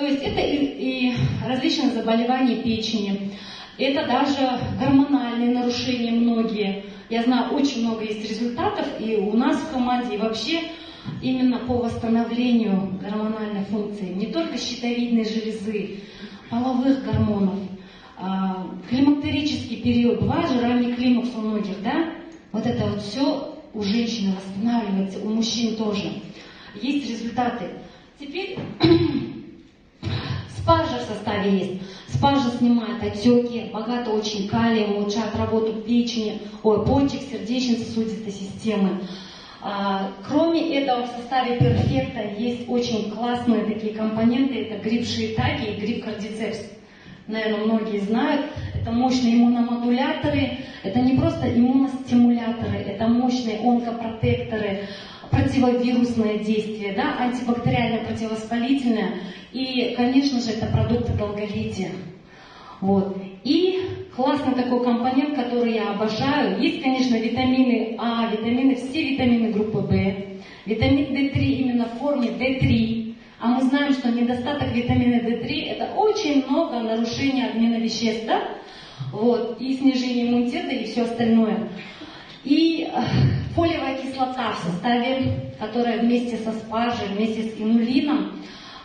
есть это и различные заболевания печени, это даже гормональные нарушения многие. Я знаю, очень много есть результатов и у нас в команде, и вообще именно по восстановлению гормональной функции, не только щитовидной железы, половых гормонов, климактерический период, бывает же ранний климакс у многих, да? Вот это вот все у женщины восстанавливается, у мужчин тоже. Есть результаты. Теперь спаржа в составе есть. Спаржа снимает отеки, богато очень калием, улучшает работу печени, почек, сердечно-сосудистой системы. Кроме этого, в составе перфекта есть очень классные такие компоненты. Это гриб шиитаке и гриб кардицепс. Наверное, многие знают. Это мощные иммуномодуляторы. Это не просто иммуностимуляторы, это мощные онкопротекторы, противовирусное действие, да, антибактериальное, противовоспалительное. И, конечно же, это продукты долголетия. Вот. И классный такой компонент, который я обожаю. Есть, конечно, витамины А, все витамины группы В. Витамин D3 именно в форме D3. А мы знаем, что недостаток витамина D3 это очень много нарушений обмена веществ, да? Вот. И снижение иммунитета и все остальное. И фолиевая кислота в составе, которая вместе со спаржей, вместе с инулином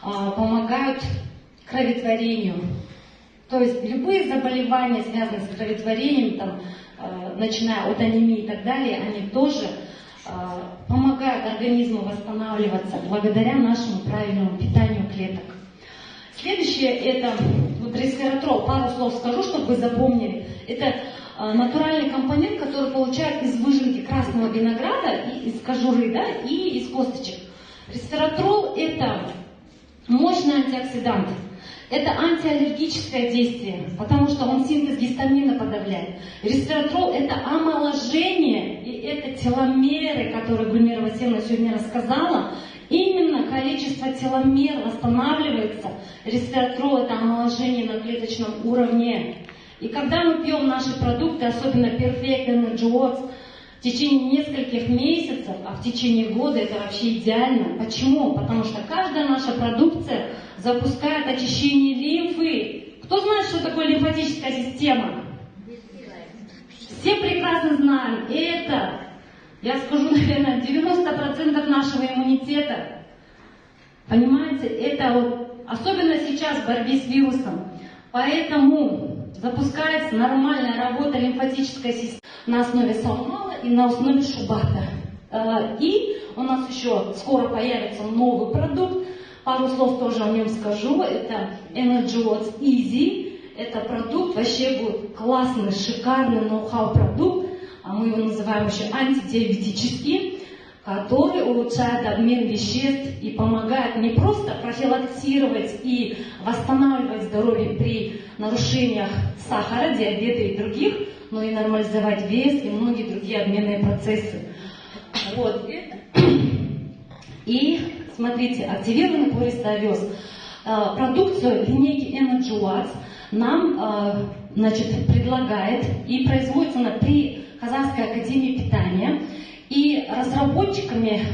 помогают кроветворению. То есть любые заболевания, связанные с кроветворением, там, начиная от анемии и так далее, они тоже помогают организму восстанавливаться благодаря нашему правильному питанию клеток. Следующее это вот ресвератрол. Пару слов скажу, чтобы вы запомнили. Это натуральный компонент, который получают из выжимки красного винограда, и из кожуры, да, и из косточек. Ресвератрол это мощный антиоксидант. Это антиаллергическое действие, потому что он синтез гистамина подавляет. Ресвератрол это омоложение, и это теломеры, которые Гульмира Васильевна сегодня рассказала. Именно количество теломер восстанавливается. Ресвератрол это омоложение на клеточном уровне. И когда мы пьем наши продукты, особенно Perfect Energy Oats, в течение нескольких месяцев, а в течение года это вообще идеально. Почему? Потому что каждая наша продукция запускает очищение лимфы. Кто знает, что такое лимфатическая система? Все прекрасно знаем. Это, я скажу, наверное, 90% нашего иммунитета. Понимаете? Это вот, особенно сейчас в борьбе с вирусом. Поэтому запускается нормальная работа лимфатической системы на основе салмала и на основе шубата. И у нас еще скоро появится новый продукт. Пару слов тоже о нем скажу. Это Energy Oats Easy. Это продукт, вообще будет классный, шикарный ноу-хау продукт. Мы его называем еще антидиабетический, который улучшает обмен веществ и помогает не просто профилактировать и восстанавливать здоровье при нарушениях сахара, диабета и других, но и нормализовать вес и многие другие обменные процессы. Вот. И смотрите, активированный пористый овес. Продукцию линейки Energy Oats нам предлагает и производится она при Казахской академии питания. И разработчиками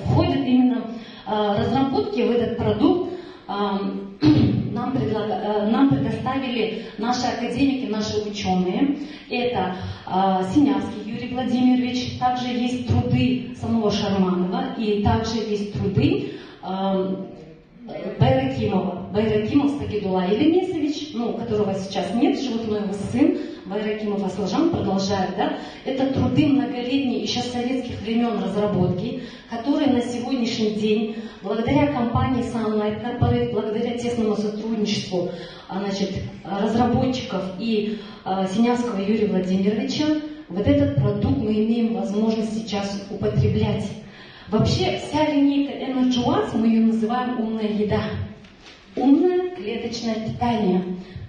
входят именно разработки в этот продукт. Нам предоставили наши академики, наши ученые. Это Синявский Юрий Владимирович, также есть труды самого Шарманова, и также есть труды Байракимова. Байракимов Стагидулла Елемесович, которого сейчас нет, живет, но его сын Байракимов Аслажан продолжает, да? Это труды многолетние, еще с советских времен разработки, которые на сегодняшний день, благодаря компании Sunlight Corporate, благодаря тесному сотрудничеству разработчиков и Синявского Юрия Владимировича, вот этот продукт мы имеем возможность сейчас употреблять. Вообще вся линейка Energy Oats, мы ее называем умная еда. Умное клеточное питание.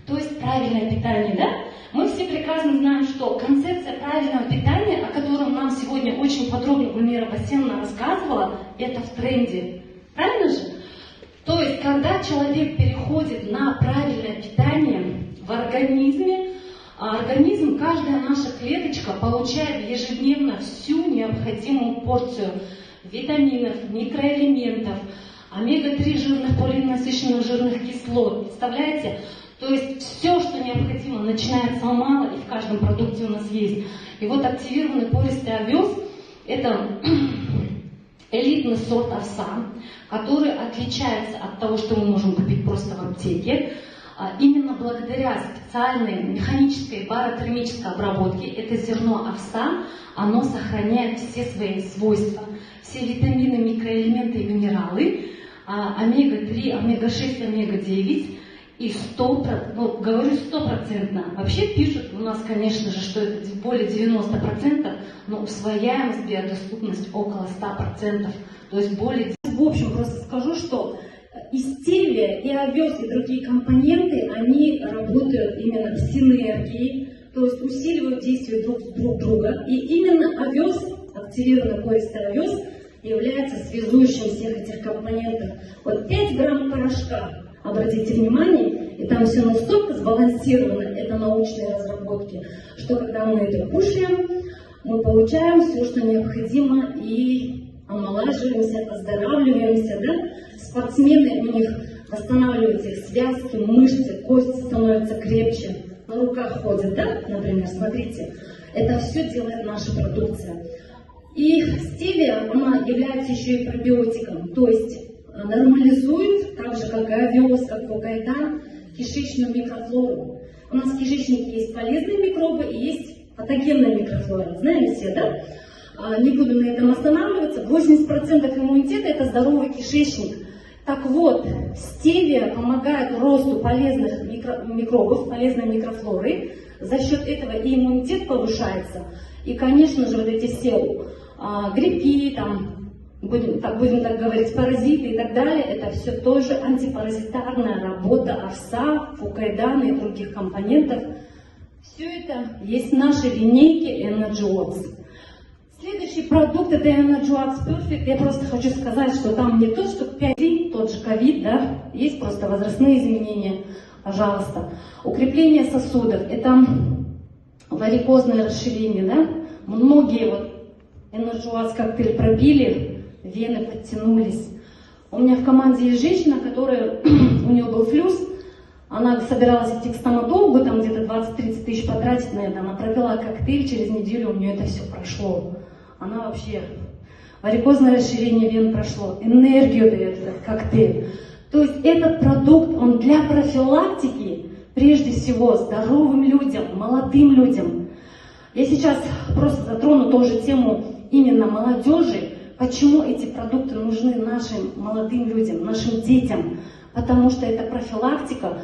То есть правильное питание, да? Мы все прекрасно знаем, что концепция правильного питания, о котором нам сегодня очень подробно Гульмира Васильевна рассказывала, это в тренде. Правильно же? То есть, когда человек переходит на правильное питание в организме, организм, каждая наша клеточка получает ежедневно всю необходимую порцию витаминов, микроэлементов, омега-3 жирных полиненасыщенных жирных кислот. Представляете? То есть все, что необходимо, начинается с мала, и в каждом продукте у нас есть. И вот активированный пористый овес – это элитный сорт овса, который отличается от того, что мы можем купить просто в аптеке. Именно благодаря специальной механической баротермической обработке это зерно овса, оно сохраняет все свои свойства, все витамины, микроэлементы и минералы, омега-3, омега-6, омега-9. И говорю стопроцентно. Вообще пишут у нас, конечно же, что это более 90%, но усвояемость, биодоступность около 100%. То есть более... В общем, просто скажу, что и стевия, и овес, и другие компоненты, они работают именно в синергии, то есть усиливают действие друг друга. И именно овес, активированный пористый овес, является связующим всех этих компонентов. Вот 5 грамм порошка, обратите внимание, и там все настолько сбалансировано, это научные разработки, что когда мы это кушаем, мы получаем все, что необходимо, и омолаживаемся, оздоравливаемся, да? Спортсмены, у них восстанавливаются их связки, мышцы, кости становятся крепче, на руках ходят, да, например, смотрите, это все делает наша продукция. И стевия, она является еще и пробиотиком, то есть нормализует, так же как и овес, как фукайдан, кишечную микрофлору. У нас в кишечнике есть полезные микробы и есть патогенная микрофлора, знаем все, да? Не буду на этом останавливаться, 80% иммунитета это здоровый кишечник. Так вот, стевия помогает росту полезных микробов, полезной микрофлоры, за счет этого и иммунитет повышается, и, конечно же, вот эти все грибки, там, будем так говорить, паразиты и так далее, это все тоже антипаразитарная работа овса, фукайдана и других компонентов. Все это есть в нашей линейке EnergyWorks. Следующий продукт это EnergyWorks Perfect. Я просто хочу сказать, что там не то, что 5, тот же ковид, да, есть просто возрастные изменения, пожалуйста. Укрепление сосудов, это варикозное расширение, да. Многие вот EnergyWorks коктейль пробили, вены подтянулись. У меня в команде есть женщина, которая, у нее был флюс, она собиралась идти к стоматологу, там где-то 20-30 тысяч потратить на это, она пропила коктейль, через неделю у нее это все прошло. Она вообще, варикозное расширение вен прошло, энергию дает этот коктейль. То есть этот продукт, он для профилактики, прежде всего, здоровым людям, молодым людям. Я сейчас просто затрону тоже тему именно молодежи, почему эти продукты нужны нашим молодым людям, нашим детям. Потому что это профилактика.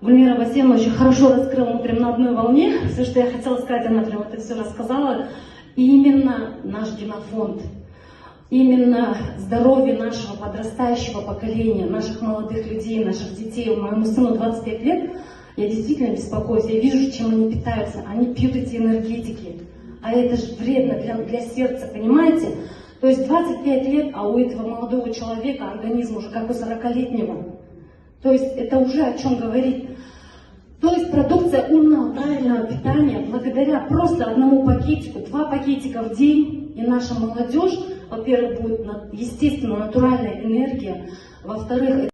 Гульмира Васильевна очень хорошо раскрыла, мы прям на одной волне. Все, что я хотела сказать, она прям это все рассказала. Именно наш генофонд, именно здоровье нашего подрастающего поколения, наших молодых людей, наших детей. Моему сыну 25 лет, я действительно беспокоюсь, я вижу, чем они питаются. Они пьют эти энергетики, а это же вредно для сердца, понимаете? То есть 25 лет, а у этого молодого человека организм уже как у 40-летнего. То есть это уже о чем говорит. То есть продукция умного, правильного питания, благодаря просто одному пакетику, 2 пакетика в день, и наша молодежь, во-первых, будет, естественно, натуральная энергия, во-вторых,